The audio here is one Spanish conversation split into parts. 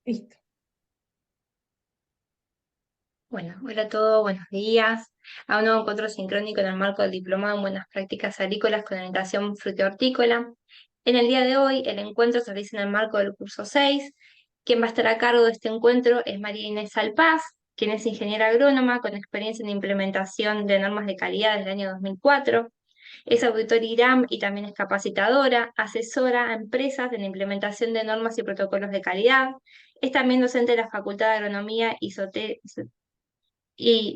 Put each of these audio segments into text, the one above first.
Listo. Bueno, hola a todos, buenos días. A un nuevo encuentro sincrónico en el marco del Diplomado en Buenas Prácticas Agrícolas con orientación frutihortícola. En el día de hoy, el encuentro se realiza en el marco del curso 6. Quien va a estar a cargo de este encuentro es María Inés Alpaz, quien es ingeniera agrónoma con experiencia en implementación de normas de calidad desde el año 2004. Es auditor IRAM y también es capacitadora, asesora a empresas en la implementación de normas y protocolos de calidad. Es también docente de la Facultad de Agronomía y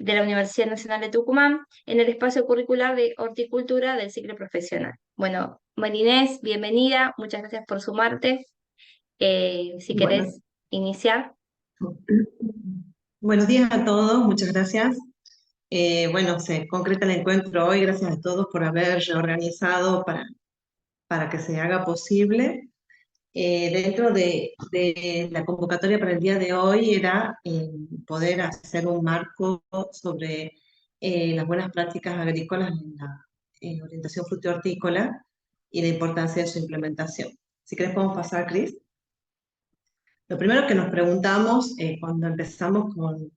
de la Universidad Nacional de Tucumán en el espacio curricular de horticultura del ciclo profesional. Bueno, Marinés, bienvenida, muchas gracias por sumarte. Si Bueno, querés iniciar. buenos días a todos, muchas gracias. Bueno, se concreta el encuentro hoy, gracias a todos por haber reorganizado para que se haga posible. Dentro de la convocatoria para el día de hoy era poder hacer un marco sobre las buenas prácticas agrícolas en la orientación frutihortícola y la importancia de su implementación. Si querés podemos pasar, Cris. Lo primero que nos preguntamos cuando empezamos con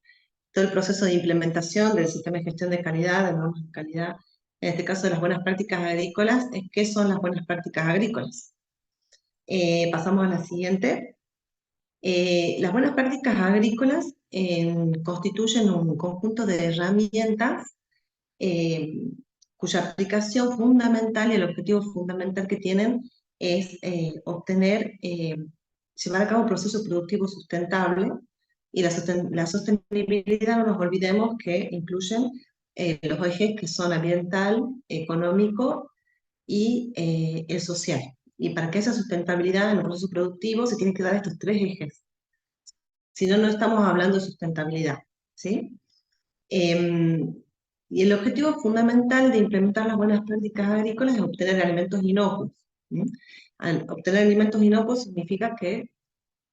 todo el proceso de implementación del sistema de gestión de calidad, de normas de calidad, en este caso de las buenas prácticas agrícolas, es qué son las buenas prácticas agrícolas. Pasamos a la siguiente. Las buenas prácticas agrícolas constituyen un conjunto de herramientas eh, cuya aplicación fundamental y el objetivo fundamental que tienen es llevar a cabo un proceso productivo sustentable, y la sostenibilidad, no nos olvidemos que incluyen los ejes que son ambiental, económico y el social. Y para que esa sustentabilidad en el proceso productivo se tienen que dar estos tres ejes. Si no, no estamos hablando de sustentabilidad, ¿sí? Em, y el objetivo fundamental de implementar las buenas prácticas agrícolas es obtener alimentos inocuos. ¿Sí? Al obtener alimentos inocuos significa que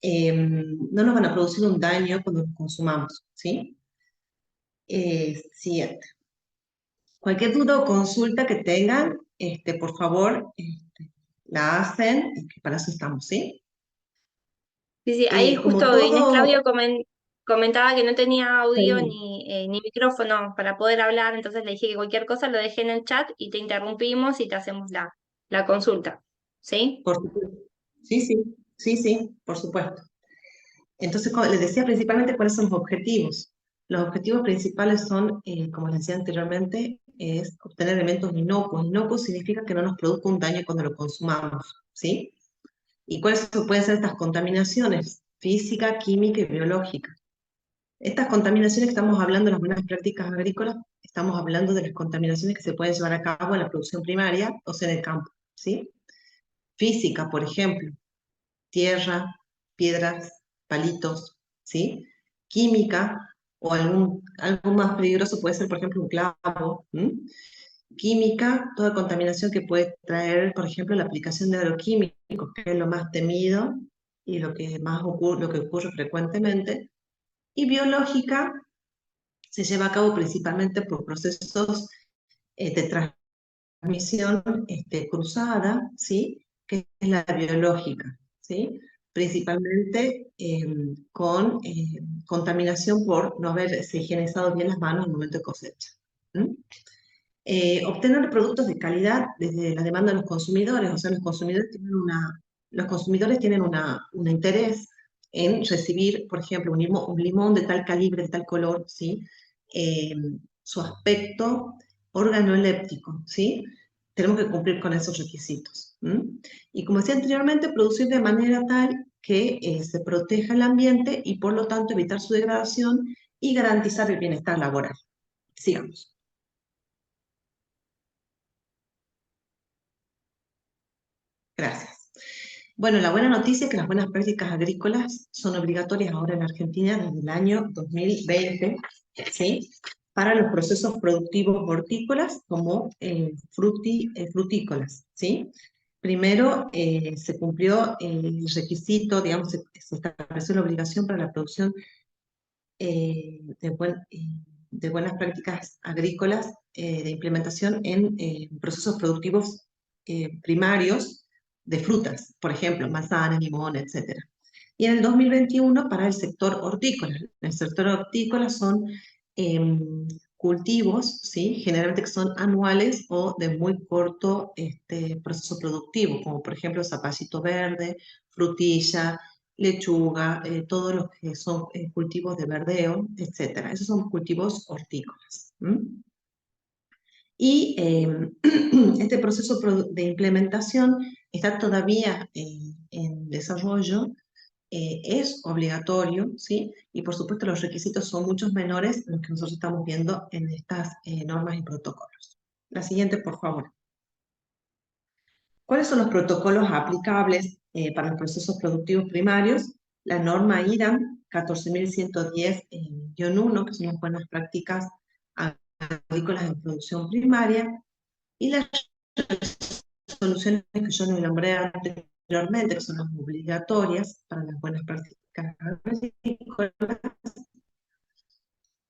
no nos van a producir un daño cuando los consumamos, ¿sí? Siguiente. Cualquier duda o consulta que tengan, por favor, la hacen, que para eso estamos, ¿sí? Sí, sí, ahí Como justo Inés todo, Claudio comentaba que no tenía audio ni micrófono para poder hablar, entonces le dije que cualquier cosa lo dejé en el chat y te interrumpimos y te hacemos la consulta. ¿Sí? por supuesto. Sí, sí, sí, sí, por supuesto. Entonces, como les decía principalmente cuáles son los objetivos. Los objetivos principales son, como les decía anteriormente, es obtener elementos inocuos. Inocuos significa que no nos produzca un daño cuando lo consumamos, ¿sí? ¿Y cuáles pueden ser estas contaminaciones? Física, química y biológica. Estas contaminaciones que estamos hablando en las buenas prácticas agrícolas, estamos hablando de las contaminaciones que se pueden llevar a cabo en la producción primaria, o sea, en el campo, ¿sí? Física, por ejemplo, tierra, piedras, palitos, ¿sí? Química, o algo más peligroso puede ser, por ejemplo, un clavo. Química, toda contaminación que puede traer, por ejemplo, la aplicación de agroquímicos, que es lo más temido y lo que ocurre frecuentemente. Y biológica se lleva a cabo principalmente por procesos de transmisión cruzada, ¿sí? Que es la biológica, ¿sí? Principalmente con contaminación por no haberse higienizado bien las manos en el momento de cosecha. ¿Mm? Obtener productos de calidad desde la demanda de los consumidores, o sea, los consumidores tienen un interés en recibir, por ejemplo, un limón de tal calibre, de tal color, ¿sí? Eh, Su aspecto organoléptico, ¿sí? Tenemos que cumplir con esos requisitos. Y como decía anteriormente, producir de manera tal que se proteja el ambiente y por lo tanto evitar su degradación y garantizar el bienestar laboral. Sigamos. Gracias. Bueno, la buena noticia es que las buenas prácticas agrícolas son obligatorias ahora en Argentina desde el año 2020, ¿sí? Para los procesos productivos hortícolas como frutícolas, ¿sí? Primero se cumplió el requisito, digamos, se estableció la obligación para la producción de buenas prácticas agrícolas de implementación en procesos productivos primarios de frutas, por ejemplo, manzanas, limón, etc. y en el 2021 para el sector hortícola. El sector hortícola son cultivos, ¿sí? Generalmente que son anuales o de muy corto proceso productivo, como por ejemplo zapallito verde, frutilla, lechuga, todos los que son cultivos de verdeo, etcétera. Esos son cultivos hortícolas. Y este proceso de implementación está todavía en desarrollo, es obligatorio, ¿sí? Y por supuesto los requisitos son muchos menores de los que nosotros estamos viendo en estas normas y protocolos. La siguiente, por favor. ¿Cuáles son los protocolos aplicables para los procesos productivos primarios? La norma IRAM 14110-1, que son las buenas prácticas agrícolas en producción primaria, y las soluciones que yo les nombré anteriormente, que son las obligatorias para las buenas prácticas agrícolas,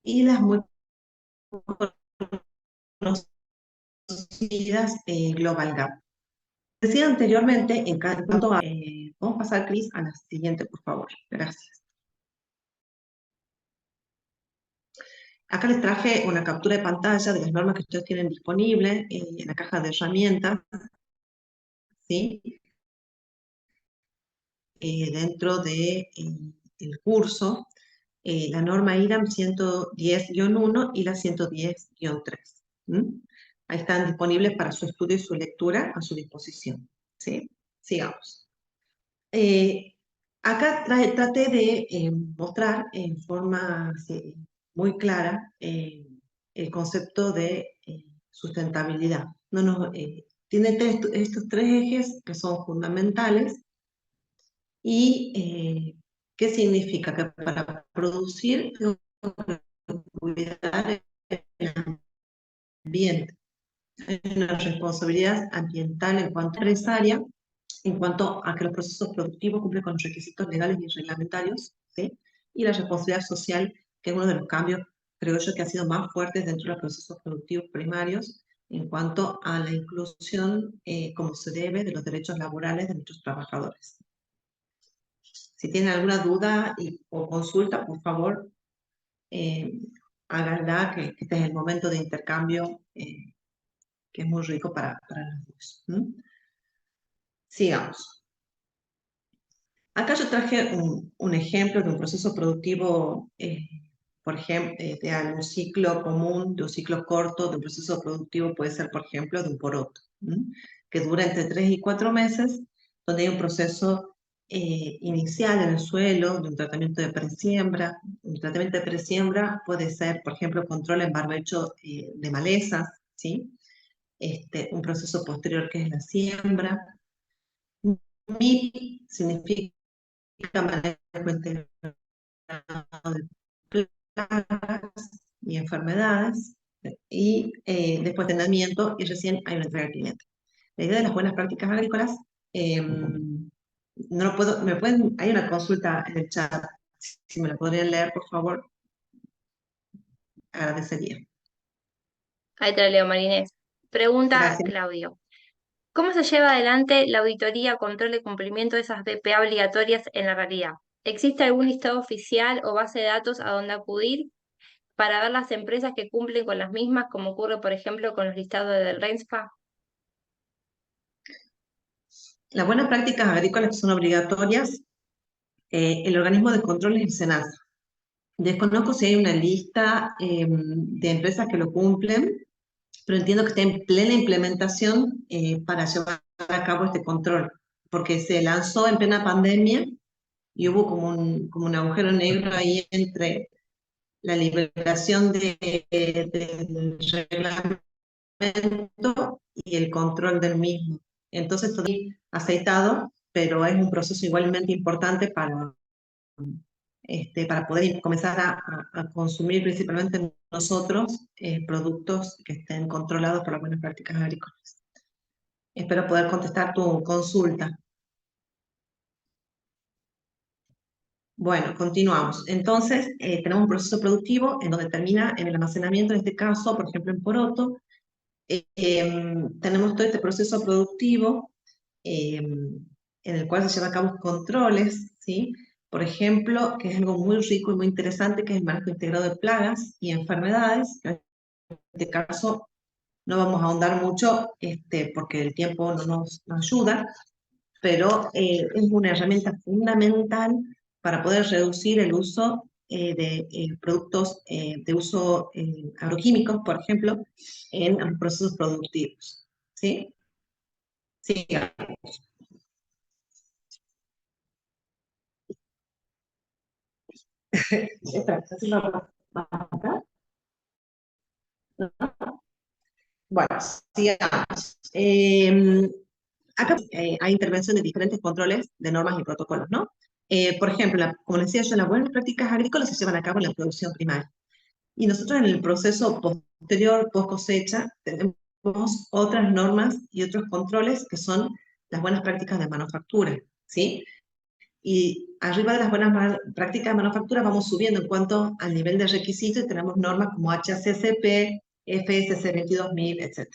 y las muy conocidas Global Gap. Decía anteriormente, en cuanto a... vamos a pasar, Cris, a la siguiente, por favor. Gracias. Acá les traje una captura de pantalla de las normas que ustedes tienen disponibles en la caja de herramientas, ¿sí? Dentro de, el curso, la norma IRAM 110-1 y la 110-3. Ahí están disponibles para su estudio y su lectura a su disposición. ¿Sí? Sigamos. Acá traté de mostrar en forma muy clara el concepto de sustentabilidad. Tiene estos tres ejes que son fundamentales. ¿Y qué significa? Que para producir tengo que cuidar el ambiente. Hay una responsabilidad ambiental en cuanto a empresaria, en cuanto a que los procesos productivos cumplen con los requisitos legales y reglamentarios, ¿sí? Y la responsabilidad social, que es uno de los cambios, creo yo, que ha sido más fuertes dentro de los procesos productivos primarios, en cuanto a la inclusión, como se debe, de los derechos laborales de nuestros trabajadores. Si tienen alguna duda o consulta, por favor, háganla, que este es el momento de intercambio, que es muy rico para los dos. Sigamos. Acá yo traje un ejemplo de un proceso productivo, por ejemplo, de un ciclo común, de un ciclo corto, de un proceso productivo puede ser, por ejemplo, de un poroto, que dura entre 3 y 4 meses, donde hay un proceso inicial en el suelo, de un tratamiento de presiembra. Un tratamiento de presiembra puede ser, por ejemplo, control en barbecho de malezas, ¿sí? Un proceso posterior que es la siembra. MIP significa manejo integrado de plagas y enfermedades, y después de entrenamiento, y recién hay una entrega al cliente. La idea de las buenas prácticas agrícolas, no lo puedo, hay una consulta en el chat, si me la podrían leer, por favor, agradecería. Ahí te lo leo, Marinés. Pregunta Gracias. Claudio. ¿Cómo se lleva adelante la auditoría, control de cumplimiento de esas BPA obligatorias en la realidad? ¿Existe algún listado oficial o base de datos a donde acudir para ver las empresas que cumplen con las mismas, como ocurre, por ejemplo, con los listados del RENSPA? Las buenas prácticas agrícolas que son obligatorias, el organismo de control es el SENASA. Desconozco si hay una lista de empresas que lo cumplen, pero entiendo que está en plena implementación para llevar a cabo este control, porque se lanzó en plena pandemia y hubo como un agujero negro ahí entre la liberación del reglamento y el control del mismo. Entonces, todo aceitado, pero es un proceso igualmente importante para poder comenzar a consumir principalmente nosotros productos que estén controlados por las buenas prácticas agrícolas. Espero poder contestar tu consulta. Bueno, continuamos. Entonces, tenemos un proceso productivo en donde termina en el almacenamiento, en este caso, por ejemplo, en poroto. Tenemos todo este proceso productivo en el cual se llevan a cabo controles, ¿sí? Por ejemplo, que es algo muy rico y muy interesante, que es el manejo integrado de plagas y enfermedades. En este caso no vamos a ahondar mucho porque el tiempo no nos ayuda, pero es una herramienta fundamental para poder reducir el uso de productos de uso agroquímicos, por ejemplo, en los procesos productivos. ¿Sí? Sí. Espera, ¿así lo vas a acá? Bueno, sigamos. Acá hay intervención de diferentes controles de normas y protocolos, ¿no? Por ejemplo, como les decía yo, las buenas prácticas agrícolas se llevan a cabo en la producción primaria. Y nosotros en el proceso posterior, post cosecha, tenemos otras normas y otros controles que son las buenas prácticas de manufactura, ¿sí? Y arriba de las buenas prácticas de manufactura vamos subiendo en cuanto al nivel de requisitos y tenemos normas como HACCP, FSC 22000, etc.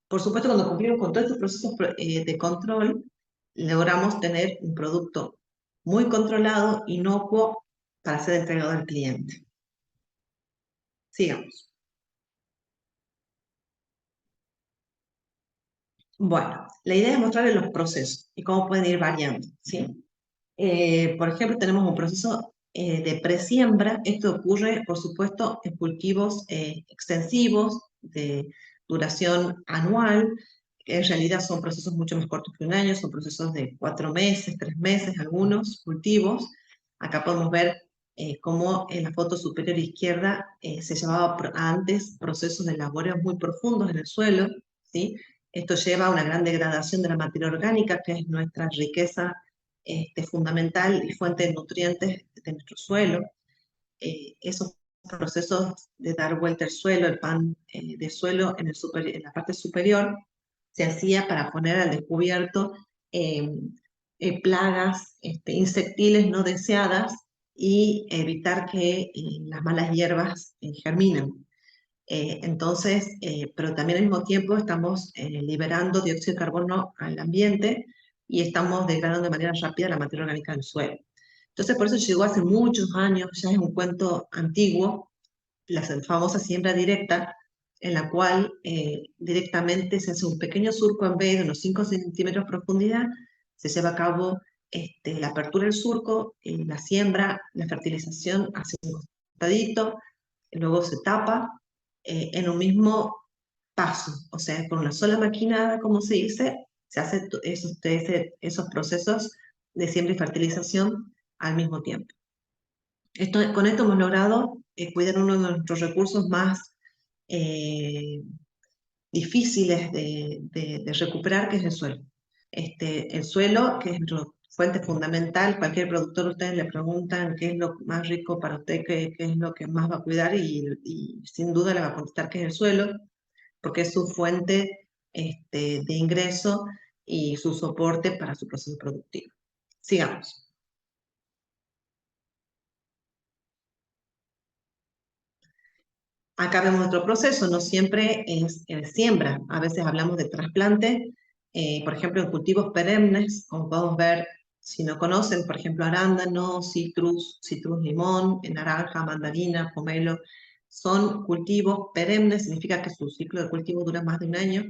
Por supuesto, cuando cumplimos con todos estos procesos de control, logramos tener un producto muy controlado, inocuo, para ser entregado al cliente. Sigamos. Bueno, la idea es mostrarles los procesos y cómo pueden ir variando, ¿sí? Por ejemplo, tenemos un proceso de presiembra. Esto ocurre, por supuesto, en cultivos extensivos de duración anual, que en realidad son procesos mucho más cortos que un año, son procesos de 4 meses, 3 meses, algunos cultivos. Acá podemos ver cómo en la foto superior izquierda se llevaba antes procesos de labores muy profundos en el suelo, ¿sí? Esto lleva a una gran degradación de la materia orgánica, que es nuestra riqueza fundamental y fuente de nutrientes de nuestro suelo. Esos procesos de dar vuelta al suelo, el pan de suelo en la parte superior, se hacía para poner al descubierto eh, plagas insectiles no deseadas y evitar que las malas hierbas germinen. Entonces, pero también al mismo tiempo estamos liberando dióxido de carbono al ambiente y estamos degradando de manera rápida la materia orgánica del suelo. Entonces, por eso llegó hace muchos años, ya es un cuento antiguo, la famosa siembra directa, en la cual directamente se hace un pequeño surco en vez de unos 5 centímetros de profundidad, se lleva a cabo la apertura del surco, la siembra, la fertilización hacia un costadito, luego se tapa en un mismo paso, o sea, con una sola maquinada, como se dice, se hace esos procesos de siembra y fertilización al mismo tiempo. Con esto hemos logrado cuidar uno de nuestros recursos más eh, difíciles de recuperar, que es el suelo. El suelo, que es nuestra fuente fundamental, cualquier productor, ustedes le preguntan qué es lo más rico para usted, qué es lo que más va a cuidar, y sin duda le va a contestar que es el suelo, porque es su fuente de ingreso y su soporte para su proceso productivo. Sigamos. Acá vemos otro proceso, no siempre es siembra, a veces hablamos de trasplante, por ejemplo en cultivos perennes, como podemos ver, si no conocen, por ejemplo arándano, citrus limón, naranja, mandarina, pomelo, son cultivos perennes, significa que su ciclo de cultivo dura más de un año,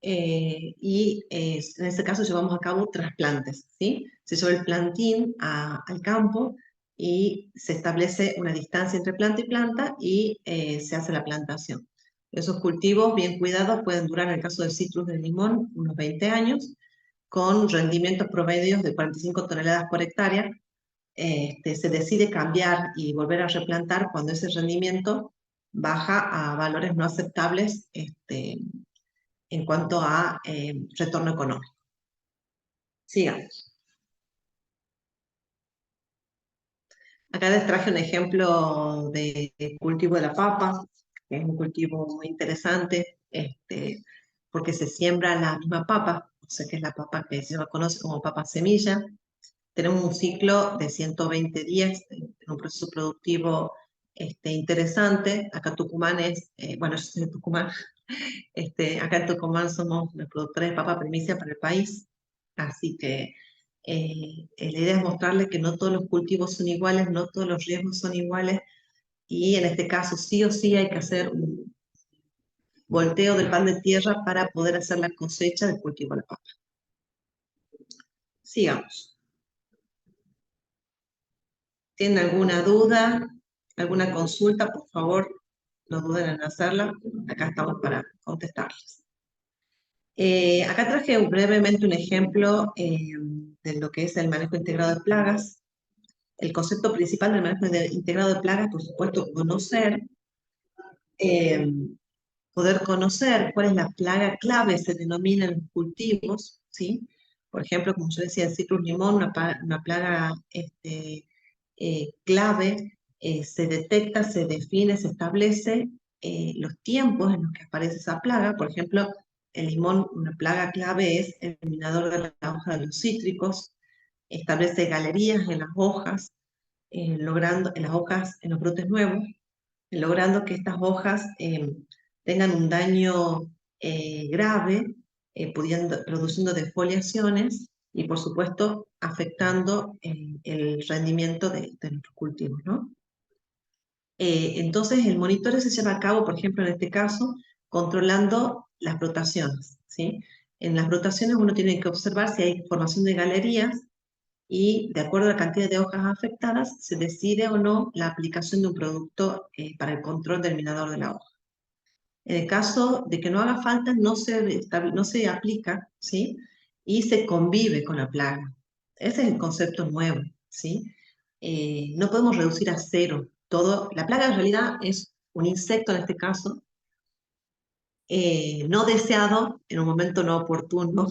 y en este caso llevamos a cabo trasplantes, ¿sí? Se lleva el plantín al campo y se establece una distancia entre planta y planta y se hace la plantación. Esos cultivos bien cuidados pueden durar, en el caso del citrus del limón, unos 20 años, con rendimientos promedios de 45 toneladas por hectárea. Se decide cambiar y volver a replantar cuando ese rendimiento baja a valores no aceptables en cuanto a retorno económico. Sigamos. Acá les traje un ejemplo de cultivo de la papa, que es un cultivo muy interesante, porque se siembra la misma papa, o sea que es la papa que se conoce como papa semilla. Tenemos un ciclo de 120 días, un proceso productivo interesante. Acá Tucumán bueno, yo soy de Tucumán, acá en Tucumán somos los productores de papa primicia para el país, así que La idea es mostrarles que no todos los cultivos son iguales, no todos los riesgos son iguales, y en este caso sí o sí hay que hacer un volteo del pan de tierra para poder hacer la cosecha del cultivo de la papa. Sigamos. ¿Tienen alguna duda, alguna consulta? Por favor, no duden en hacerla. Acá estamos para contestarles. Acá traje brevemente un ejemplo de lo que es el manejo integrado de plagas. El concepto principal del manejo integrado de plagas, por supuesto, eh, poder conocer cuál es la plaga clave, se denomina en los cultivos, ¿sí? Por ejemplo, como yo decía, el citrus limón, una plaga clave, se detecta, se define, se establece los tiempos en los que aparece esa plaga. Por ejemplo, el limón, una plaga clave es el eliminador de la hoja de los cítricos, establece galerías en las hojas, logrando, en las hojas, en los brotes nuevos, logrando que estas hojas tengan un daño grave, produciendo defoliaciones y, por supuesto, afectando el rendimiento de nuestros cultivos, ¿no? Entonces, el monitoreo se lleva a cabo, por ejemplo, en este caso, controlando las brotaciones, ¿sí? En las brotaciones uno tiene que observar si hay formación de galerías y, de acuerdo a la cantidad de hojas afectadas, se decide o no la aplicación de un producto para el control del minador de la hoja. En el caso de que no haga falta, no se aplica, ¿sí? Y se convive con la plaga. Ese es el concepto nuevo, ¿sí? No podemos reducir a cero todo. La plaga en realidad es un insecto en este caso, no deseado en un momento no oportuno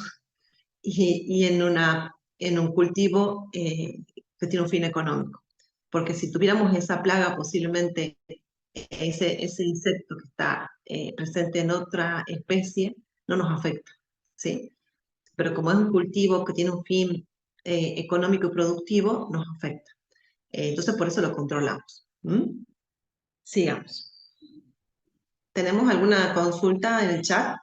y en un cultivo que tiene un fin económico. Porque si tuviéramos esa plaga, posiblemente ese insecto que está presente en otra especie no nos afecta, ¿sí? Pero como es un cultivo que tiene un fin económico y productivo, nos afecta. Entonces, por eso lo controlamos. ¿Mm? Sigamos. ¿Tenemos alguna consulta en el chat?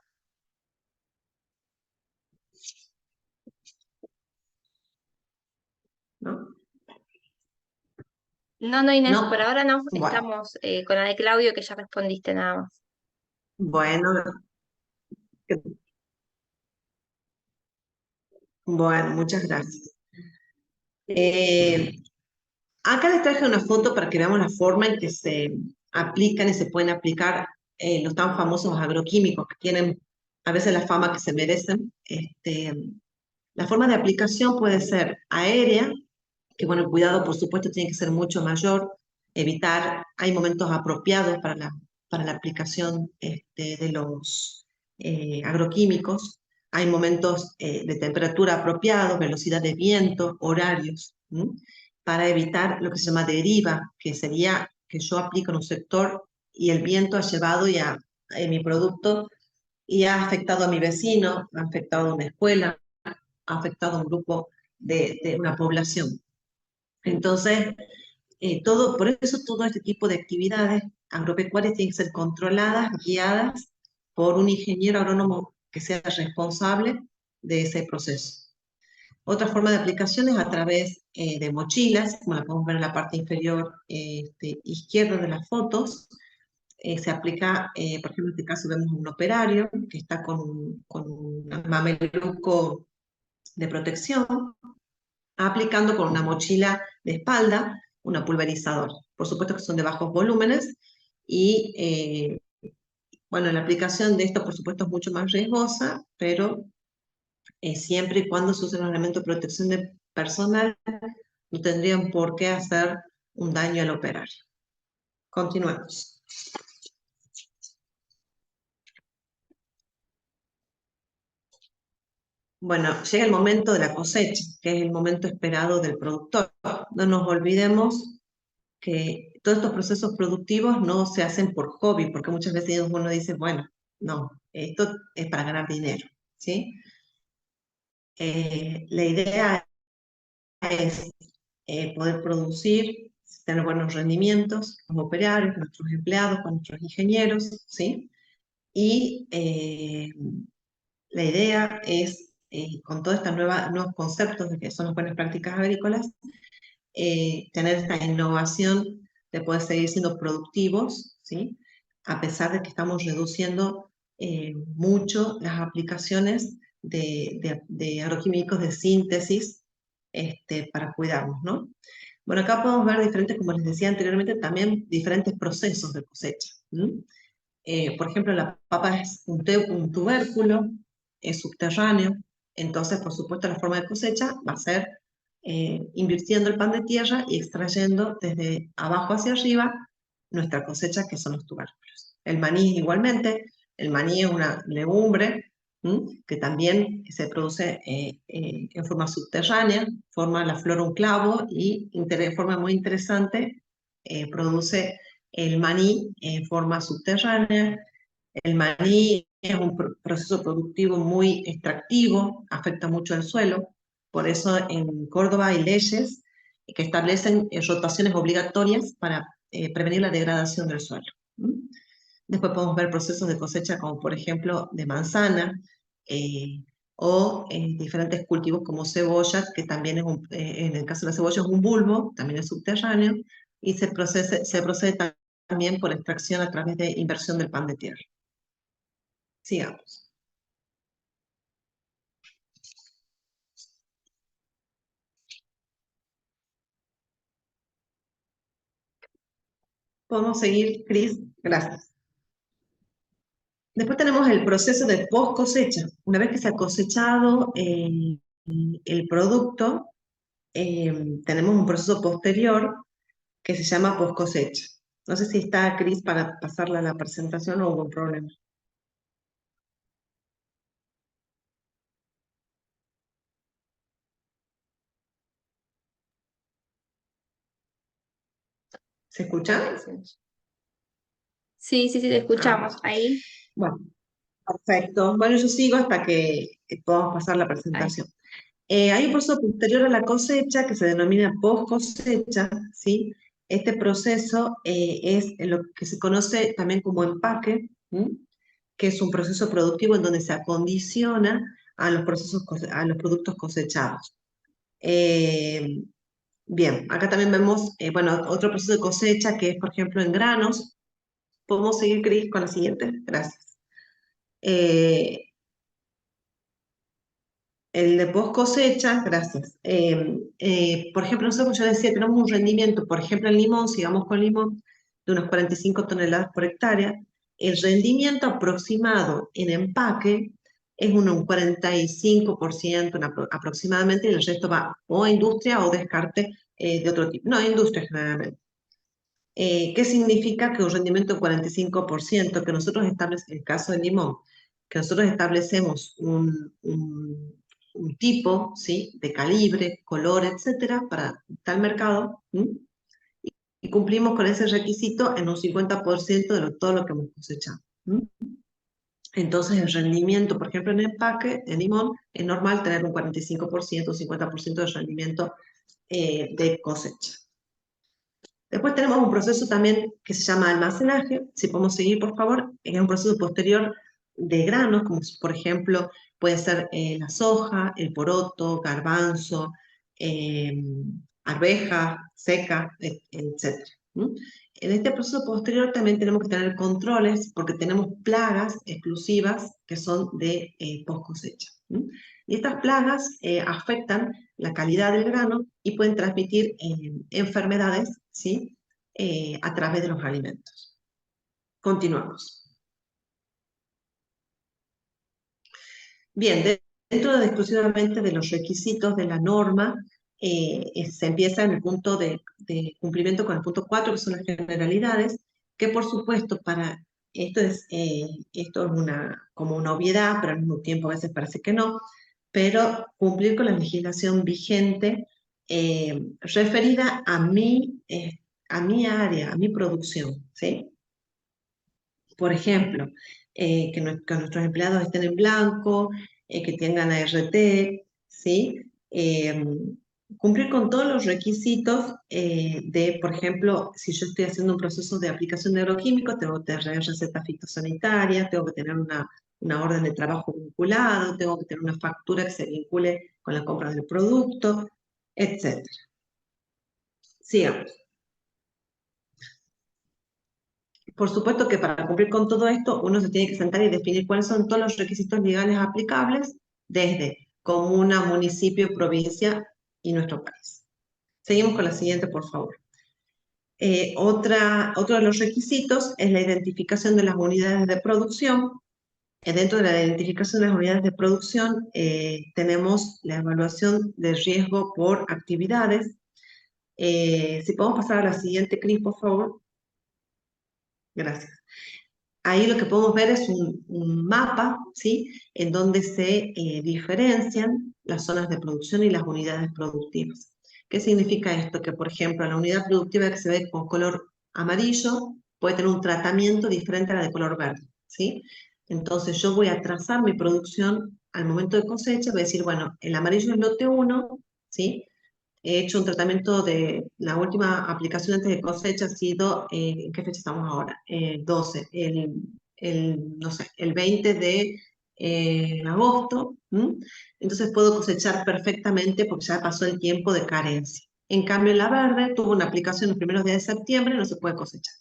¿No? No, no, Inés, por No. ahora no. Bueno, Estamos con la de Claudio, que ya respondiste nada más. bueno, bueno, muchas gracias. Eh, Acá les traje una foto para que veamos la forma en que se aplican y se pueden aplicar los tan famosos agroquímicos que tienen a veces la fama que se merecen. La forma de aplicación puede ser aérea, que bueno, el cuidado por supuesto tiene que ser mucho mayor, evitar, hay momentos apropiados para la aplicación de los agroquímicos, hay momentos de temperatura apropiados, velocidad de viento, horarios, ¿m? Para evitar lo que se llama deriva, que sería que yo aplico en un sector y el viento ha llevado ya mi producto y ha afectado a mi vecino, ha afectado a una escuela, ha afectado a un grupo de una población. Entonces, por eso todo este tipo de actividades agropecuarias tienen que ser controladas, guiadas por un ingeniero agrónomo que sea responsable de ese proceso. Otra forma de aplicación es a través de mochilas, como la podemos ver en la parte inferior izquierda de las fotos. Se aplica, por ejemplo, en este caso vemos un operario que está con un mameluco de protección, aplicando con una mochila de espalda una pulverizadora. Por supuesto que son de bajos volúmenes y, bueno, la aplicación de esto, por supuesto, es mucho más riesgosa, pero siempre y cuando se use un elemento de protección de personal, no tendrían por qué hacer un daño al operario. Continuemos. Bueno, llega el momento de la cosecha, que es el momento esperado del productor. No nos olvidemos que todos estos procesos productivos no se hacen por hobby, porque muchas veces uno dice, bueno, no, esto es para ganar dinero, ¿sí? La idea es poder producir, tener buenos rendimientos como operarios, con nuestros empleados, con nuestros ingenieros, ¿sí? Y la idea es con todos estos nuevos conceptos de que son las buenas prácticas agrícolas, tener esta innovación de poder seguir siendo productivos, ¿sí? A pesar de que estamos reduciendo mucho las aplicaciones de agroquímicos de síntesis para cuidarnos, ¿no? Bueno, acá podemos ver diferentes, como les decía anteriormente, también diferentes procesos de cosecha. Por ejemplo, la papa es un tubérculo, es subterráneo, entonces, por supuesto, la forma de cosecha va a ser invirtiendo el pan de tierra y extrayendo desde abajo hacia arriba nuestra cosecha, que son los tubérculos. El maní igualmente, el maní es una legumbre que también se produce en forma subterránea, forma la flor un clavo y de forma muy interesante produce el maní en forma subterránea. El maní es un proceso productivo muy extractivo, afecta mucho al suelo, por eso en Córdoba hay leyes que establecen rotaciones obligatorias para prevenir la degradación del suelo. Después podemos ver procesos de cosecha como por ejemplo de manzana eh, o diferentes cultivos como cebolla, que también es en el caso de la cebolla es un bulbo, también es subterráneo, y se procede también por extracción a través de inversión del pan de tierra. Sigamos. Podemos seguir, Cris, gracias. Después tenemos el proceso de post cosecha. Una vez que se ha cosechado el producto, tenemos un proceso posterior que se llama post cosecha. No sé si está Cris para pasarla a la presentación o hubo un problema. ¿Se escucha? Sí, sí, sí, te escuchamos. Ahí, Bueno, perfecto. Bueno, yo sigo hasta que podamos pasar la ahí. presentación. Hay un proceso posterior a la cosecha que se denomina post cosecha, ¿sí? Este proceso es lo que se conoce también como empaque, ¿m? Que es un proceso productivo en donde se acondiciona a los a los productos cosechados. Eh, Bien, acá también vemos, bueno, otro proceso de cosecha que es, por ejemplo, en granos. ¿Podemos seguir, Cris, con la siguiente? Gracias. Eh, El de post cosecha, gracias. Por ejemplo, nosotros ya decía, tenemos un rendimiento, por ejemplo, en limón, sigamos con limón, de unos 45 toneladas por hectárea. El rendimiento aproximado en empaque es un 45% aproximadamente, y el resto va o a industria o descarte de otro tipo. No, a industria generalmente. ¿Qué significa que un rendimiento del 45%, que nosotros establecemos, en el caso del limón, que nosotros establecemos un tipo, ¿sí? De calibre, color, etcétera, para tal mercado, ¿sí? Y cumplimos con ese requisito en un 50% de todo lo que hemos cosechado, ¿sí? Entonces el rendimiento, por ejemplo, en empaque, en limón, es normal tener un 45%, un 50% de rendimiento de cosecha. Después tenemos un proceso también que se llama almacenaje. Si podemos seguir, por favor, es un proceso posterior de granos, como por ejemplo puede ser la soja, el poroto, garbanzo, eh, arveja, seca, etc. En este proceso posterior también tenemos que tener controles porque tenemos plagas exclusivas que son de post cosecha. Y estas plagas afectan la calidad del grano y pueden transmitir enfermedades, ¿sí? A través de los alimentos. Continuamos. Bien, dentro exclusivamente de los requisitos de la norma, se empieza en el punto de cumplimiento con el punto 4, que son las generalidades, que por supuesto para esto es como una obviedad, pero al mismo tiempo a veces parece que no, pero cumplir con la legislación vigente referida a mi área, a mi producción, ¿sí? Por ejemplo, que nuestros empleados estén en blanco, que tengan ART, ¿sí? Cumplir con todos los requisitos por ejemplo, si yo estoy haciendo un proceso de aplicación de agroquímicos, tengo que tener receta fitosanitaria, tengo que tener una orden de trabajo vinculado, tengo que tener una factura que se vincule con la compra del producto, etc. Sigamos. Por supuesto que para cumplir con todo esto, uno se tiene que sentar y definir cuáles son todos los requisitos legales aplicables desde comuna, municipio, provincia y nuestro país. Seguimos con la siguiente, por favor. Otro de los requisitos es la identificación de las unidades de producción. Dentro de la identificación de las unidades de producción tenemos la evaluación de riesgo por actividades. Si podemos pasar a la siguiente, Cris, por favor. Gracias. Ahí lo que podemos ver es un mapa, ¿sí? En donde se diferencian las zonas de producción y las unidades productivas. ¿Qué significa esto? Que, por ejemplo, la unidad productiva que se ve con color amarillo puede tener un tratamiento diferente a la de color verde, ¿sí? Entonces yo voy a trazar mi producción al momento de cosecha, voy a decir, bueno, el amarillo es lote 1, ¿sí? He hecho un tratamiento de la última aplicación antes de cosecha, ha sido, ¿en qué fecha estamos ahora? 12, no sé, el 20 de agosto. ¿M? Entonces puedo cosechar perfectamente porque ya pasó el tiempo de carencia. En cambio, la verde tuvo una aplicación los primeros días de septiembre y no se puede cosechar.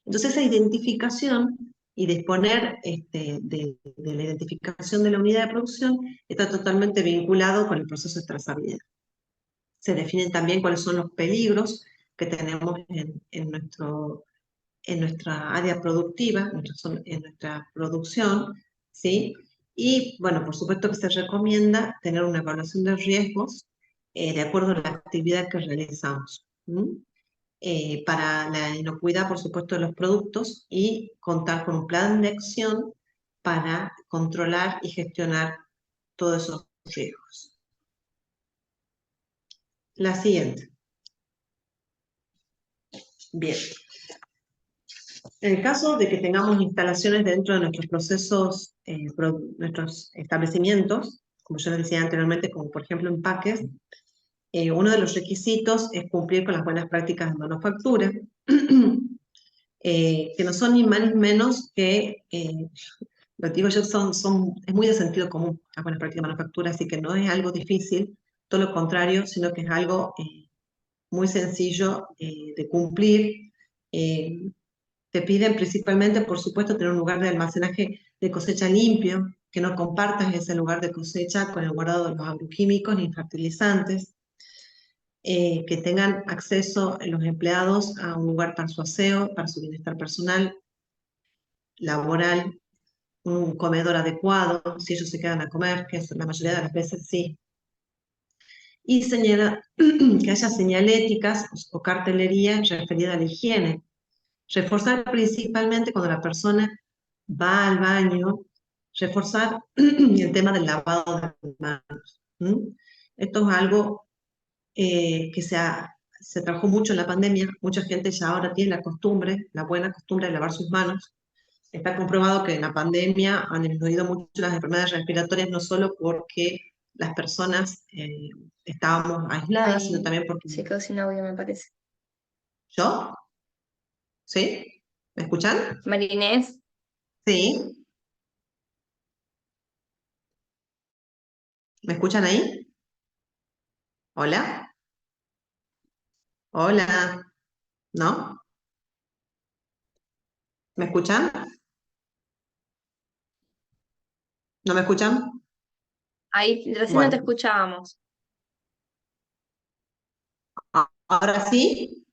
Entonces esa identificación y disponer de la identificación de la unidad de producción está totalmente vinculado con el proceso de trazabilidad. Se definen también cuáles son los peligros que tenemos en nuestra área productiva, en nuestra producción, ¿sí? Y, bueno, por supuesto que se recomienda tener una evaluación de riesgos de acuerdo a la actividad que realizamos. Para la inocuidad, por supuesto, de los productos y contar con un plan de acción para controlar y gestionar todos esos riesgos. La siguiente. Bien. En el caso de que tengamos instalaciones dentro de nuestros procesos, nuestros establecimientos, como yo les decía anteriormente, como por ejemplo empaques, uno de los requisitos es cumplir con las buenas prácticas de manufactura, que no son ni más ni menos que, lo digo yo, es muy de sentido común las buenas prácticas de manufactura, así que no es algo difícil, todo lo contrario, sino que es algo muy sencillo de cumplir. Te piden principalmente, por supuesto, tener un lugar de almacenaje de cosecha limpio, que no compartas ese lugar de cosecha con el guardado de los agroquímicos ni fertilizantes, que tengan acceso los empleados a un lugar para su aseo, para su bienestar personal, laboral, un comedor adecuado, si ellos se quedan a comer, que la mayoría de las veces sí. Y que haya señaléticas o cartelería referida a la higiene. Reforzar principalmente cuando la persona va al baño, reforzar el tema del lavado de las manos. Esto es algo que se trabajó mucho en la pandemia. Mucha gente ya ahora tiene la costumbre, la buena costumbre de lavar sus manos. Está comprobado que en la pandemia han disminuido mucho las enfermedades respiratorias, no solo porque las personas estábamos aisladas, sino Ahí también porque... se quedó sin audio, me parece. ¿Yo? ¿Sí? ¿Me escuchan? Marinés, Sí. ¿Me escuchan ahí? ¿Hola? Hola. ¿No? ¿Me escuchan? ¿No me escuchan? ahí recién no te Bueno, escuchábamos. ahora sí.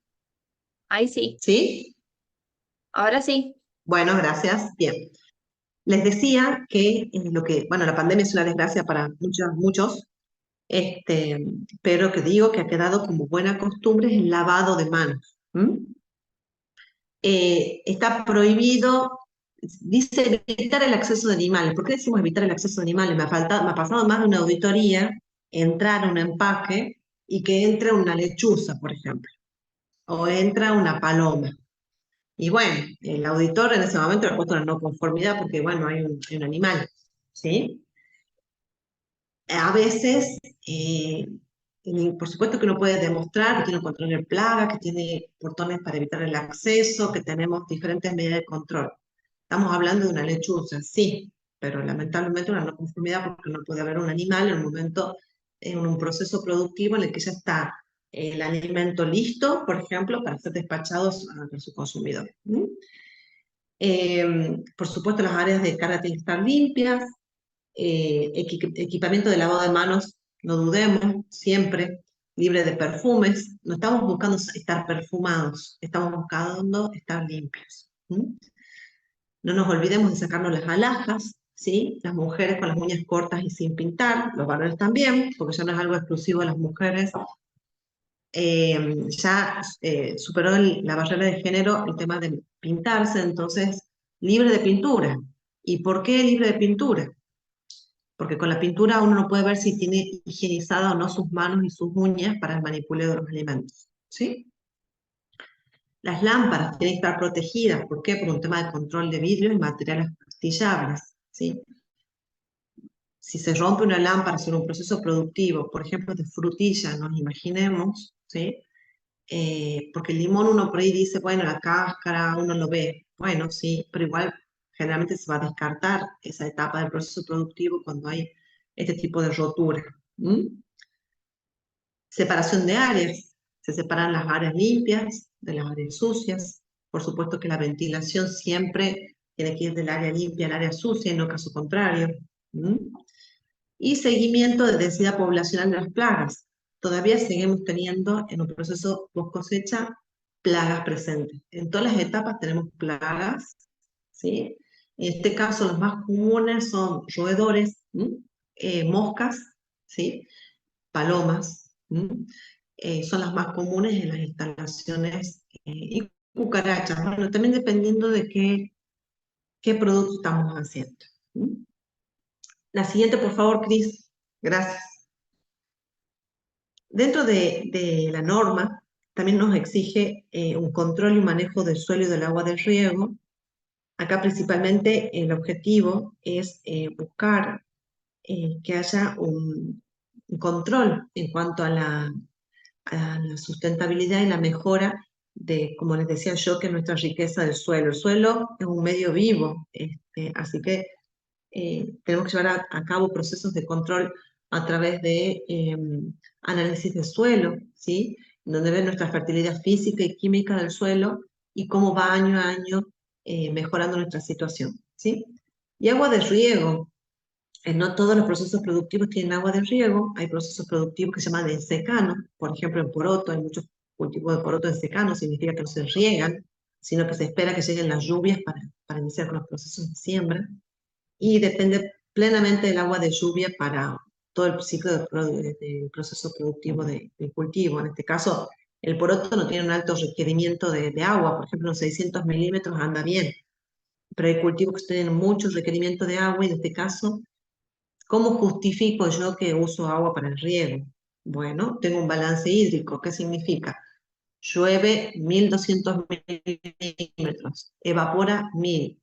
Ahí sí, ¿Sí? ahora sí. Bueno, gracias. Bien. Les decía que bueno, la pandemia es una desgracia para muchos, pero que digo que ha quedado como buena costumbre es el lavado de manos. Está prohibido, dice evitar el acceso de animales. ¿Por qué decimos evitar el acceso de animales? Me ha pasado más de una auditoría, entrar a un empaque y que entre una lechuza, por ejemplo, o entra una paloma. Y bueno, el auditor en ese momento le ha puesto una no conformidad porque, bueno, hay un animal, ¿sí? A veces, por supuesto que uno puede demostrar que tiene un control de plaga, que tiene portones para evitar el acceso, que tenemos diferentes medidas de control. Estamos hablando de una lechuza, sí, pero lamentablemente una no conformidad porque no puede haber un animal en un momento, en un proceso productivo en el que ya está el alimento listo, por ejemplo, para ser despachados a su consumidor. Por supuesto, las áreas de carga tienen que estar limpias, equipamiento de lavado de manos, no dudemos, siempre libre de perfumes. No estamos buscando estar perfumados, estamos buscando estar limpios. No nos olvidemos de sacarnos las alhajas, ¿sí? Las mujeres con las uñas cortas y sin pintar, los varones también, porque ya no es algo exclusivo de las mujeres. Ya superó la barrera de género el tema de pintarse, entonces libre de pintura. ¿Y por qué libre de pintura? Porque con la pintura uno no puede ver si tiene higienizada o no sus manos y sus uñas para el manipuleo de los alimentos, ¿sí? Las lámparas tienen que estar protegidas, ¿por qué? Por un tema de control de vidrio y materiales astillables, ¿sí? Si se rompe una lámpara sobre un proceso productivo, por ejemplo, de frutilla, nos imaginemos, ¿sí? Porque el limón uno por ahí dice, bueno, la cáscara uno lo ve, bueno, sí, pero igual generalmente se va a descartar esa etapa del proceso productivo cuando hay este tipo de rotura. Separación de áreas, se separan las áreas limpias de las áreas sucias, por supuesto que la ventilación siempre tiene que ir del área limpia al área sucia, en no caso contrario. Y seguimiento de densidad poblacional de las plagas. Todavía seguimos teniendo en un proceso post cosecha plagas presentes. En todas las etapas tenemos plagas, ¿sí? En este caso los más comunes son roedores, moscas, ¿sí? Palomas, son las más comunes en las instalaciones, y cucarachas, bueno, también dependiendo de qué producto estamos haciendo. La siguiente, por favor, Cris. Gracias. Dentro de la norma, también nos exige un control y un manejo del suelo y del agua de riego. Acá principalmente el objetivo es buscar que haya un control en cuanto a la sustentabilidad y la mejora de, como les decía yo, que nuestra riqueza del suelo. El suelo es un medio vivo, así que tenemos que llevar a cabo procesos de control a través de análisis de suelo, ¿sí? Donde ven nuestra fertilidad física y química del suelo y cómo va año a año mejorando nuestra situación, ¿sí? Y agua de riego. No todos los procesos productivos tienen agua de riego, hay procesos productivos que se llaman de secano, por ejemplo en poroto, hay muchos cultivos de poroto en secano, significa que no se riegan, sino que se espera que lleguen las lluvias para iniciar con los procesos de siembra y depende plenamente del agua de lluvia para todo el ciclo del proceso productivo del cultivo. En este caso, el poroto no tiene un alto requerimiento de agua, por ejemplo, unos 600 milímetros anda bien, pero hay cultivos que tienen mucho requerimiento de agua y en este caso, ¿cómo justifico yo que uso agua para el riego? Bueno, tengo un balance hídrico. ¿Qué significa? Llueve 1200 milímetros, evapora 1000.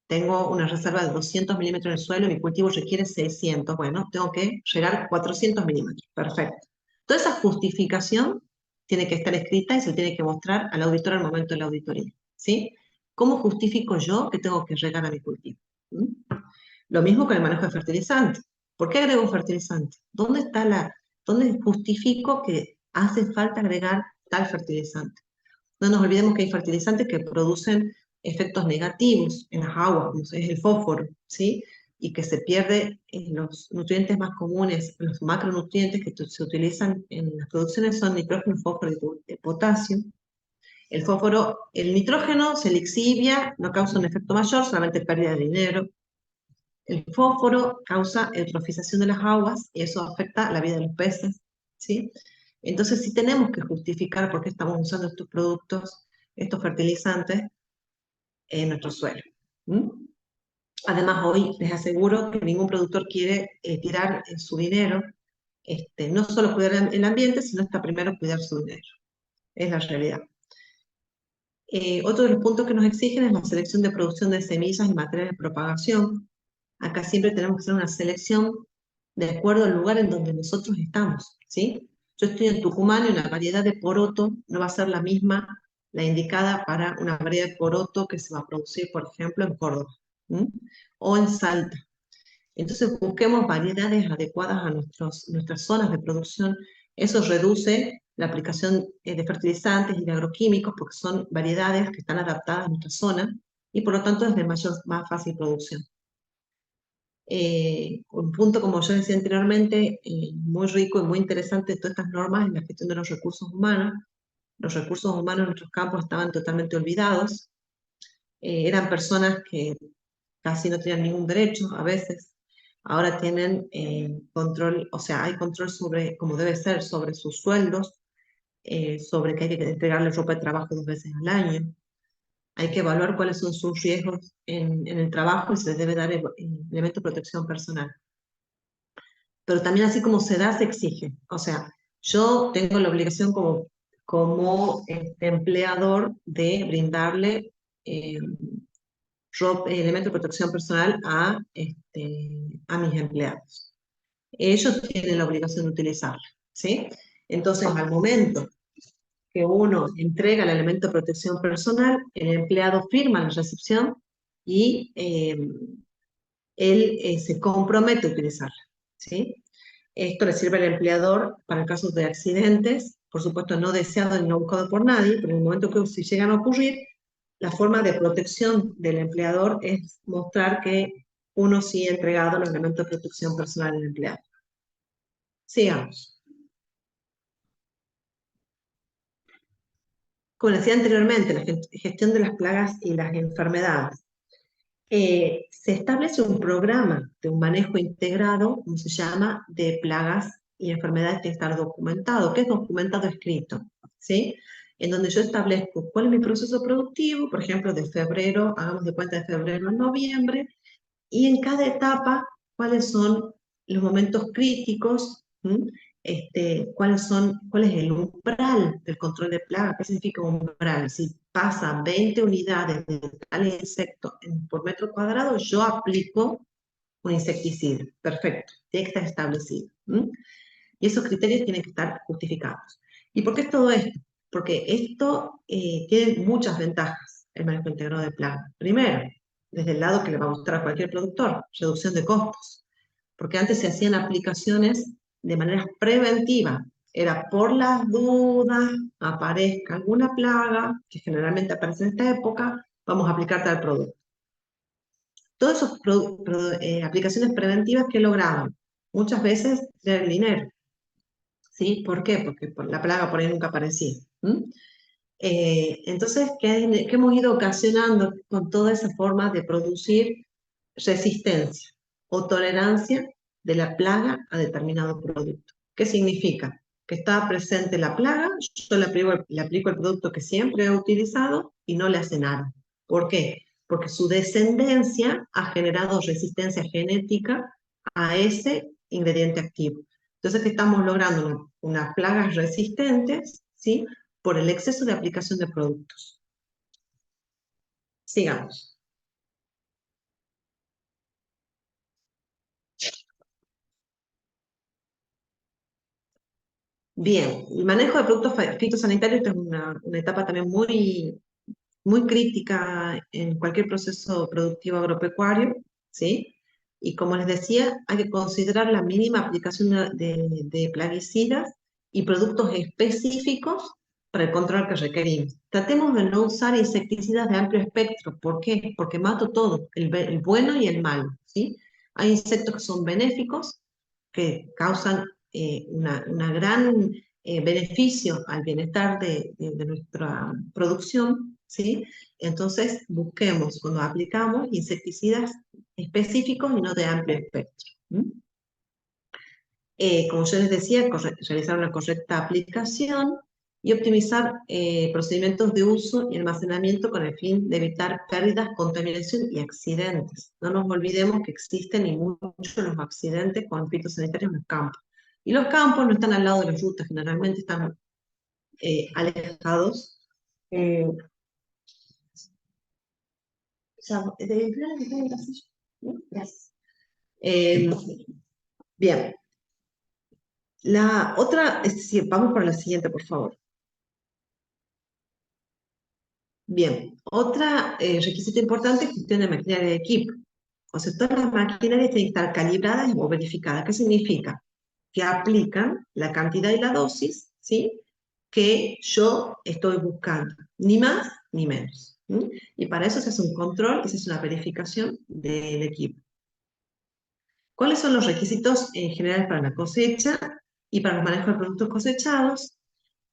Tengo una reserva de 200 milímetros en el suelo y mi cultivo requiere 600. Bueno, tengo que llegar a 400 milímetros. Perfecto. Toda esa justificación tiene que estar escrita y se tiene que mostrar al auditor al momento de la auditoría. ¿Sí? ¿Cómo justifico yo que tengo que regar a mi cultivo? Lo mismo con el manejo de fertilizantes. ¿Por qué agrego un fertilizante? ¿Dónde justifico que hace falta agregar tal fertilizante? No nos olvidemos que hay fertilizantes que producen efectos negativos en las aguas, como es el fósforo, ¿sí? Y que se pierde en los nutrientes más comunes, los macronutrientes que se utilizan en las producciones son nitrógeno, fósforo y potasio. El fósforo, el nitrógeno se lixivia, no causa un efecto mayor, solamente pérdida de dinero. El fósforo causa eutrofización de las aguas y eso afecta la vida de los peces, ¿sí? Entonces sí tenemos que justificar por qué estamos usando estos productos, estos fertilizantes en nuestro suelo. Además, hoy les aseguro que ningún productor quiere tirar su dinero, no solo cuidar el ambiente, sino hasta primero cuidar su dinero. Es la realidad. Otro de los puntos que nos exigen es la selección de producción de semillas y materiales de propagación. Acá siempre tenemos que hacer una selección de acuerdo al lugar en donde nosotros estamos, ¿sí? Yo estoy en Tucumán y una variedad de poroto no va a ser la misma, la indicada para una variedad de poroto que se va a producir, por ejemplo, en Córdoba, o en Salta. Entonces busquemos variedades adecuadas a nuestras zonas de producción. Eso reduce la aplicación de fertilizantes y de agroquímicos porque son variedades que están adaptadas a nuestra zona y por lo tanto es de más fácil producción. Un punto, como yo decía anteriormente, muy rico y muy interesante de todas estas normas es la gestión de los recursos humanos. Los recursos humanos en nuestros campos estaban totalmente olvidados. Eran personas que casi no tenían ningún derecho a veces. Ahora tienen control, o sea, hay control sobre, como debe ser, sobre sus sueldos, sobre que hay que entregarles ropa de trabajo 2 veces al año. Hay que evaluar cuáles son sus riesgos en el trabajo y se les debe dar elementos de protección personal. Pero también así como se da, se exige. O sea, yo tengo la obligación como empleador de brindarle eh, elementos de protección personal a mis empleados. Ellos tienen la obligación de utilizarla, ¿sí? Entonces, al momento que uno entrega el elemento de protección personal, el empleado firma la recepción y él se compromete a utilizarla, ¿sí? Esto le sirve al empleador para el caso de accidentes, por supuesto no deseado ni no buscado por nadie, pero en el momento que si llegan a ocurrir, la forma de protección del empleador es mostrar que uno sí ha entregado los elementos de protección personal del empleado. Sigamos. Como decía anteriormente, la gestión de las plagas y las enfermedades. Se establece un programa de un manejo integrado, como se llama, de plagas y enfermedades que estar documentado. ¿Qué es documentado escrito? ¿Sí? En donde yo establezco cuál es mi proceso productivo, por ejemplo, de febrero, hagamos de cuenta de febrero a noviembre, y en cada etapa, cuáles son los momentos críticos, cuál es el umbral del control de plaga. ¿Qué significa umbral? Si pasa 20 unidades de tal insecto por metro cuadrado, yo aplico un insecticida. Perfecto, tiene que estar establecido. Y esos criterios tienen que estar justificados. ¿Y por qué es todo esto? Porque esto tiene muchas ventajas, el manejo integrado de plagas. Primero, desde el lado que le va a gustar a cualquier productor, reducción de costos. Porque antes se hacían aplicaciones de manera preventiva. Era por las dudas, aparezca alguna plaga, que generalmente aparece en esta época, vamos a aplicar tal producto. Todas esas aplicaciones preventivas que lograban muchas veces tener dinero. ¿Sí? ¿Por qué? Porque la plaga por ahí nunca aparecía. Entonces, ¿qué hemos ido ocasionando con toda esa forma de producir resistencia o tolerancia de la plaga a determinado producto? ¿Qué significa? Que está presente la plaga, yo le aplico el producto que siempre he utilizado y no le hace nada. ¿Por qué? Porque su descendencia ha generado resistencia genética a ese ingrediente activo. Entonces, ¿qué estamos logrando? Unas plagas resistentes, ¿sí? Por el exceso de aplicación de productos. Sigamos. Bien, el manejo de productos fitosanitarios esta es una etapa también muy crítica en cualquier proceso productivo agropecuario, ¿sí? Y como les decía, hay que considerar la mínima aplicación de plaguicidas y productos específicos para el control que requerimos. Tratemos de no usar insecticidas de amplio espectro. ¿Por qué? Porque mato todo, el bueno y el malo, ¿sí? Hay insectos que son benéficos, que causan una gran beneficio al bienestar de nuestra producción, ¿sí? Entonces, busquemos cuando aplicamos insecticidas específicos y no de amplio espectro. Como yo les decía, realizar una correcta aplicación y optimizar procedimientos de uso y almacenamiento con el fin de evitar pérdidas, contaminación y accidentes. No nos olvidemos que existen y muchos los accidentes con fitosanitarios en los campos. Y los campos no están al lado de las rutas, generalmente están alejados. Eh, Gracias. Eh, bien, la otra, es decir, vamos por la siguiente, por favor. Bien, otra requisito importante es gestión de maquinaria de equipo. O sea, todas las maquinarias tienen que estar calibradas o verificadas. ¿Qué significa? Que aplican la cantidad y la dosis, ¿sí? Que yo estoy buscando, ni más ni menos. ¿Mm? Y para eso se hace un control y se hace una verificación del equipo. ¿Cuáles son los requisitos generales para la cosecha y para los manejos de productos cosechados?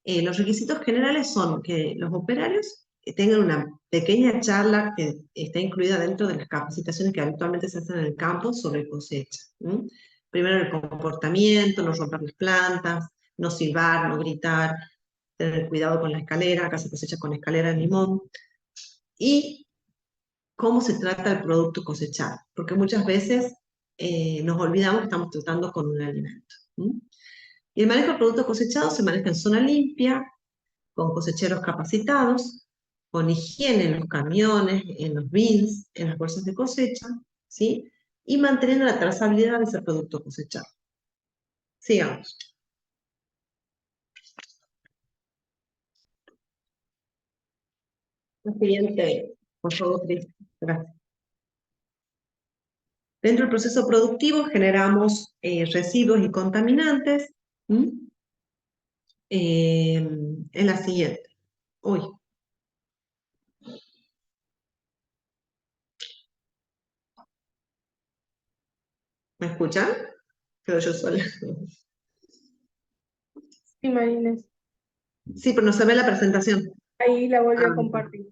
Los requisitos generales son que los operarios tengan una pequeña charla que está incluida dentro de las capacitaciones que habitualmente se hacen en el campo sobre cosecha. ¿Mm? Primero el comportamiento, no romper las plantas, no silbar, no gritar, tener cuidado con la escalera, acá se cosecha con escalera de limón, y cómo se trata el producto cosechado, porque muchas veces nos olvidamos que estamos tratando con un alimento. ¿Mm? Y el manejo de productos cosechados se maneja en zona limpia, con cosecheros capacitados, con higiene en los camiones, en los bins, en las bolsas de cosecha, ¿sí? Y manteniendo la trazabilidad de ese producto cosechado. Sigamos. La siguiente, por favor, Cris. Gracias. Dentro del proceso productivo generamos residuos y contaminantes. ¿Mm? En la siguiente. Uy, ¿me escuchan? Creo yo sola. Sí, Marines, Sí, pero no se ve la presentación. ahí la volví Ah, a compartir.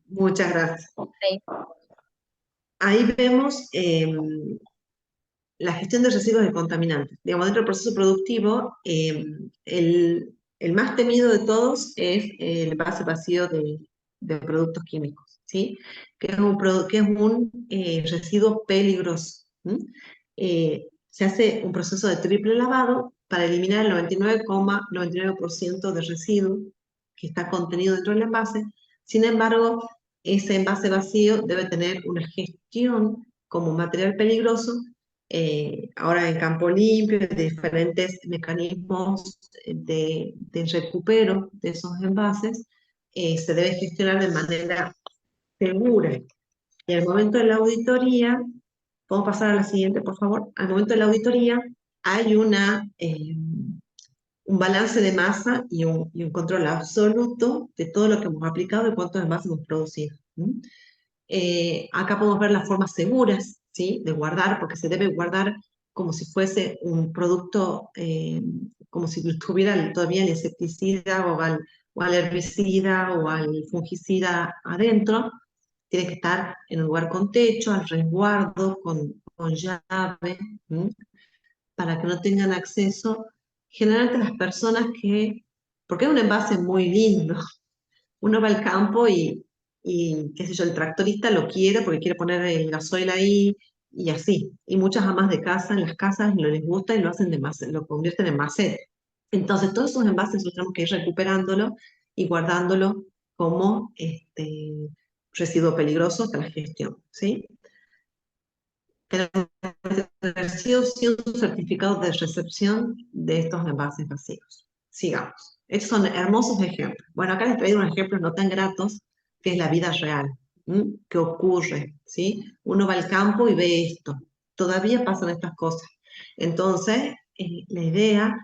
muchas gracias. Ahí. Ahí vemos la gestión de residuos y contaminantes. Digamos, dentro del proceso productivo, el más temido de todos es el envase vacío de productos químicos, ¿sí? Que es un residuo peligroso. ¿M? Se hace un proceso de triple lavado para eliminar el 99,99% de residuo que está contenido dentro del envase. Sin embargo, ese envase vacío debe tener una gestión como material peligroso ahora en campo limpio, de diferentes mecanismos de recupero de esos envases, se debe gestionar de manera segura. Y al momento de la auditoría, ¿podemos pasar a la siguiente, por favor? Al momento de la auditoría hay un balance de masa y un control absoluto de todo lo que hemos aplicado y cuántos envases hemos producido. ¿Mm? Acá podemos ver las formas seguras, ¿sí? De guardar, porque se debe guardar como si fuese un producto, como si tuviera todavía el insecticida o al herbicida o al fungicida adentro. Tiene que estar en un lugar con techo, al resguardo, con llave, ¿m? Para que no tengan acceso. Generalmente las personas que, porque es un envase muy lindo, uno va al campo y qué sé yo, el tractorista lo quiere porque quiere poner el gasoil ahí y así. Y muchas amas de casa en las casas no les gusta y lo hacen de lo convierten en maceta. Entonces todos esos envases nosotros tenemos que ir recuperándolo y guardándolo como residuo peligroso para la gestión, ¿sí? Tenemos que tener sí o sí un certificado de recepción de estos envases vacíos. Sigamos. Estos son hermosos ejemplos. Bueno, acá les traigo unos ejemplos no tan gratos, que es la vida real. ¿M? ¿Qué ocurre? ¿Sí? Uno va al campo y ve esto. Todavía pasan estas cosas. Entonces, la idea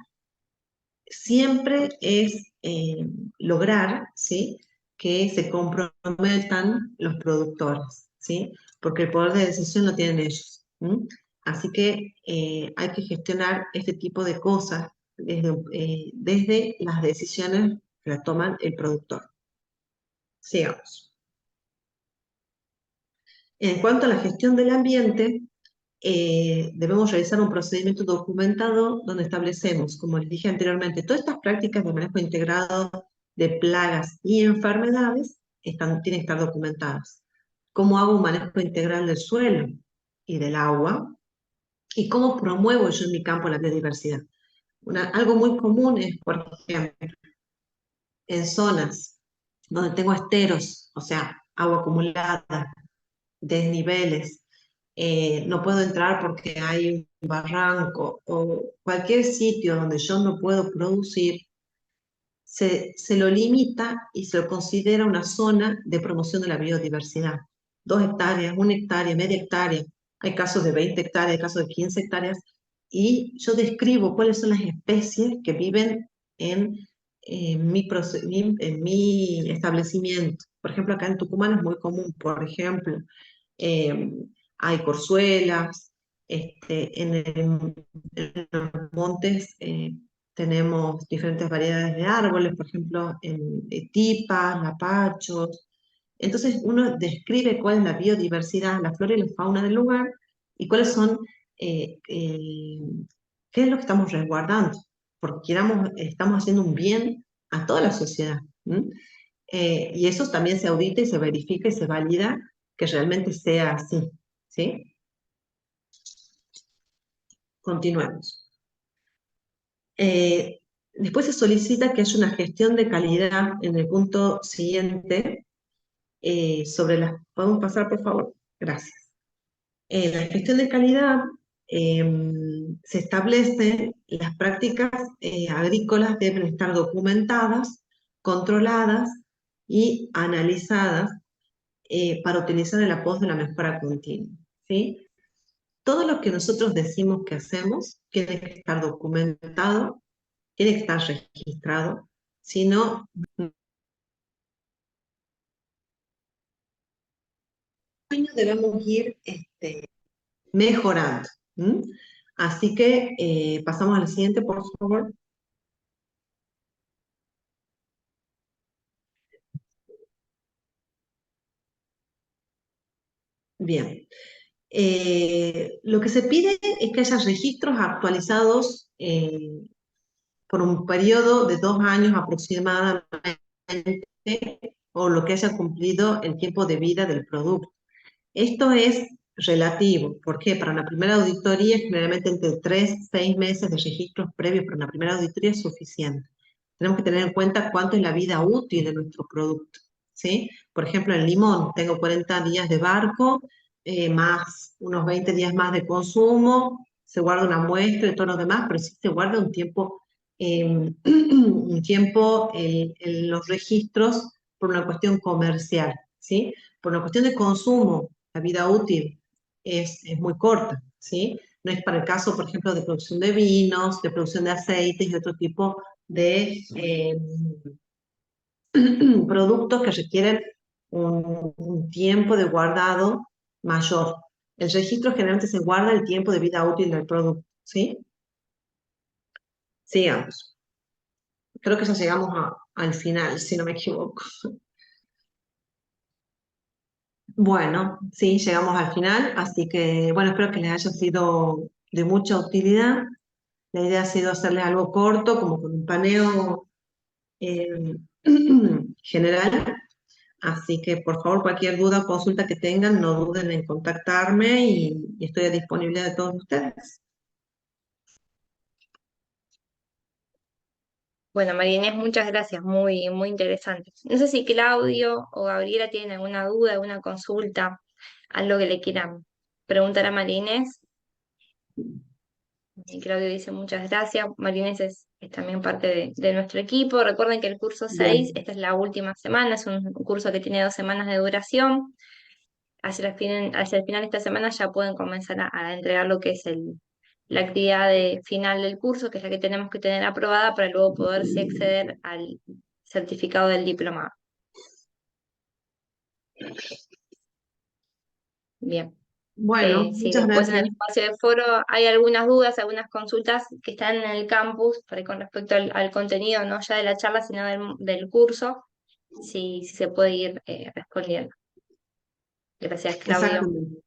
siempre es lograr, ¿sí? Que se comprometan los productores, ¿sí? Porque el poder de decisión lo tienen ellos. ¿M? Así que hay que gestionar este tipo de cosas desde las decisiones que las toman el productor. Sigamos. En cuanto a la gestión del ambiente, debemos realizar un procedimiento documentado donde establecemos, como les dije anteriormente, todas estas prácticas de manejo integrado de plagas y enfermedades tienen que estar documentadas. ¿Cómo hago un manejo integral del suelo y del agua? ¿Y cómo promuevo yo en mi campo la biodiversidad? Algo muy común es, por ejemplo, en zonas donde tengo esteros, o sea, agua acumulada, desniveles, no puedo entrar porque hay un barranco o cualquier sitio donde yo no puedo producir, se lo limita y se lo considera una zona de promoción de la biodiversidad. 2 hectáreas, 1 hectárea, media hectárea. hay casos de 20 hectáreas, hay casos de 15 hectáreas, y yo describo cuáles son las especies que viven en mi establecimiento. Por ejemplo, acá en Tucumán es muy común, por ejemplo, eh, hay corzuelas, en los montes tenemos diferentes variedades de árboles, por ejemplo, tipas, lapachos. Entonces uno describe cuál es la biodiversidad, la flora y la fauna del lugar y cuáles son, qué es lo que estamos resguardando, porque estamos haciendo un bien a toda la sociedad. ¿M? Y eso también se audita y se verifica y se valida que realmente sea así. ¿Sí? Continuemos. Después se solicita que haya una gestión de calidad en el punto siguiente sobre las... ¿Podemos pasar, por favor? Gracias. En la gestión de calidad se establece las prácticas agrícolas deben estar documentadas, controladas y analizadas para utilizar en la pos de la mejora continua. ¿Sí? Todo lo que nosotros decimos que hacemos tiene que estar documentado, tiene que estar registrado, si no, debemos ir mejorando. ¿M? Así que pasamos al siguiente, por favor. Bien. Lo que se pide es que haya registros actualizados por un periodo de 2 años aproximadamente, o lo que haya cumplido el tiempo de vida del producto. Esto es relativo, porque para una primera auditoría, generalmente entre 3 y 6 meses de registros previos para una primera auditoría es suficiente. Tenemos que tener en cuenta cuánto es la vida útil de nuestro producto, ¿sí? Por ejemplo, el limón, tengo 40 días de barco, más unos 20 días más de consumo, se guarda una muestra y todo lo demás, pero sí se guarda un tiempo en los registros por una cuestión comercial, ¿sí? Por una cuestión de consumo, la vida útil es muy corta, ¿sí? No es para el caso, por ejemplo, de producción de vinos, de producción de aceites y otro tipo de productos que requieren un tiempo de guardado mayor. El registro generalmente se guarda el tiempo de vida útil del producto, ¿sí? Sigamos. Creo que ya llegamos al final, si no me equivoco. Bueno, sí, llegamos al final, así que, bueno, espero que les haya sido de mucha utilidad. La idea ha sido hacerles algo corto, como con un paneo eh, general. Así que, por favor, cualquier duda o consulta que tengan, no duden en contactarme y estoy a disponibilidad de todos ustedes. Bueno, María Inés, muchas gracias, muy, muy interesante. No sé si Claudio o Gabriela tienen alguna duda, alguna consulta, algo que le quieran preguntar a María Inés. Y Claudio dice muchas gracias. María Inés es también parte de nuestro equipo. Recuerden que el curso 6, Bien, esta es la última semana, es un curso que tiene 2 semanas de duración. Hacia el final de esta semana ya pueden comenzar a entregar lo que es la actividad final del curso, que es la que tenemos que tener aprobada para luego poderse acceder al certificado del diplomado. Bien. bueno, Si muchas después en el gracias. espacio de foro hay algunas dudas, algunas consultas que están en el campus, por ahí con respecto al contenido, no ya de la charla, sino del curso, si se puede ir respondiendo. Gracias, Claudio. Exactamente.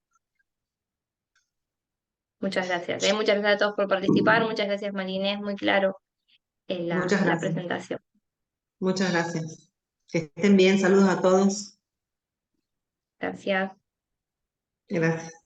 Muchas gracias. Muchas gracias a todos por participar. Muchas gracias, Marinés, muy claro en Muchas la gracias. presentación. Muchas gracias. Que estén bien. Saludos a todos. Gracias. Gracias.